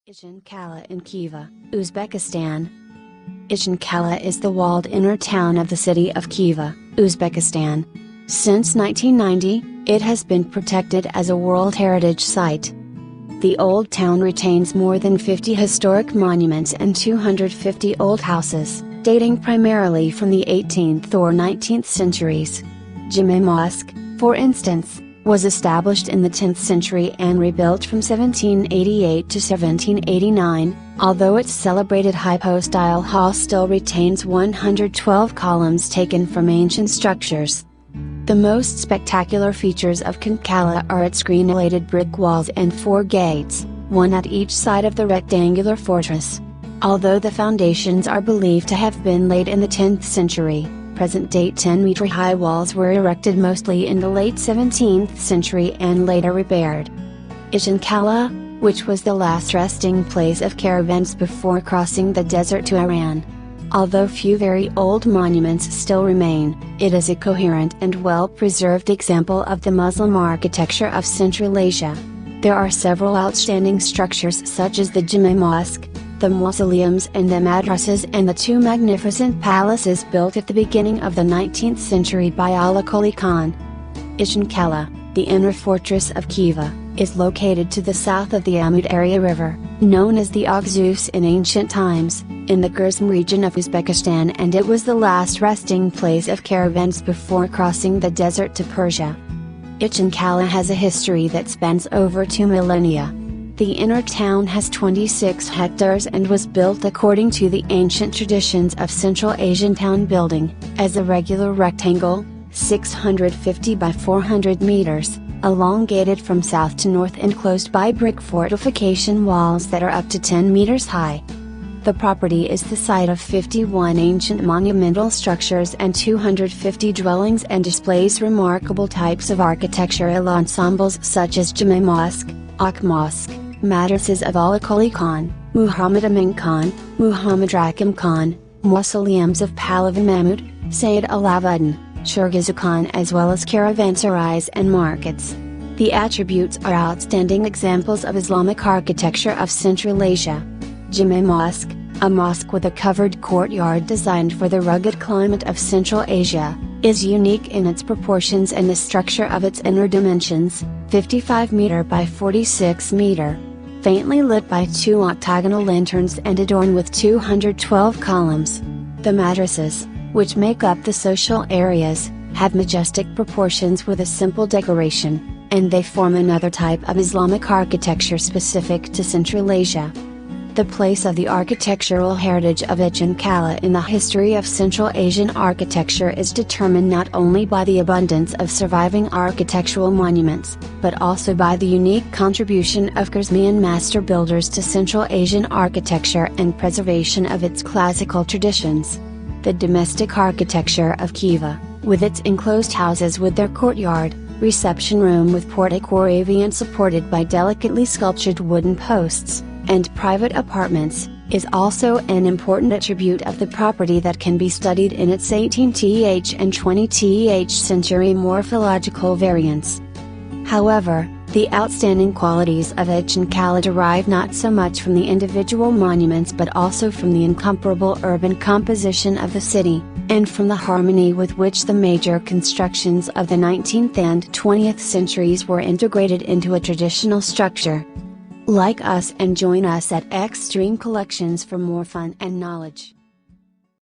Ichan Kala in Khiva, Uzbekistan. Ichan Kala is the walled inner town of the city of Khiva, Uzbekistan. Since 1990, it has been protected as a World Heritage Site. The old town retains more than 50 historic monuments and 250 old houses, dating primarily from the 18th or 19th centuries. Djuma Mosque, for instance, was established in the 10th century and rebuilt from 1788 to 1789, although its celebrated hypostyle hall still retains 112 columns taken from ancient structures. The most spectacular features of Ichan Kala are its crenellated brick walls and 4 gates, one at each side of the rectangular fortress. Although the foundations are believed to have been laid in the 10th century, present-day 10-meter high walls were erected mostly in the late 17th century and later repaired. Ichan Kala, which was the last resting place of caravans before crossing the desert to Iran. Although few very old monuments still remain, it is a coherent and well-preserved example of the Muslim architecture of Central Asia. There are several outstanding structures such as the Djuma Mosque, the mausoleums and the madrasas, and the 2 magnificent palaces built at the beginning of the 19th century by Alla-Kulli-Khan. Ichan Kala, the inner fortress of Khiva, is located to the south of the Amud River, known as the Oxus in ancient times, in the Gurzum region of Uzbekistan, and it was the last resting place of caravans before crossing the desert to Persia. Ichan Kala has a history that spans over 2 millennia. The inner town has 26 hectares and was built according to the ancient traditions of Central Asian town building, as a regular rectangle, 650 by 400 meters, elongated from south to north, enclosed by brick fortification walls that are up to 10 meters high. The property is the site of 51 ancient monumental structures and 250 dwellings, and displays remarkable types of architectural ensembles such as Djuma Mosque, Mosque, madrasas of Alla-Kulli-Khan, Muhammad Amin Khan, Muhammad Rakim Khan, mausoleums of Pahlavi Mahmud, Sayyid Alavuddin, Shirghazi Khan, as well as caravanserais and markets. The attributes are outstanding examples of Islamic architecture of Central Asia. Djuma Mosque, a mosque with a covered courtyard designed for the rugged climate of Central Asia, is unique in its proportions and the structure of its inner dimensions, 55 meter by 46 meter. Faintly lit by 2 octagonal lanterns and adorned with 212 columns. The madrasas, which make up the social areas, have majestic proportions with a simple decoration, and they form another type of Islamic architecture specific to Central Asia. The place of the architectural heritage of Ichan Kala in the history of Central Asian architecture is determined not only by the abundance of surviving architectural monuments, but also by the unique contribution of Khwarezmian master builders to Central Asian architecture and preservation of its classical traditions. The domestic architecture of Khiva, with its enclosed houses with their courtyard, reception room with portico and supported by delicately sculptured wooden posts, and private apartments, is also an important attribute of the property that can be studied in its 18th and 20th century morphological variants. However, the outstanding qualities of Ichan Kala derive not so much from the individual monuments but also from the incomparable urban composition of the city, and from the harmony with which the major constructions of the 19th and 20th centuries were integrated into a traditional structure. Like us and join us at Extreme Collections for more fun and knowledge.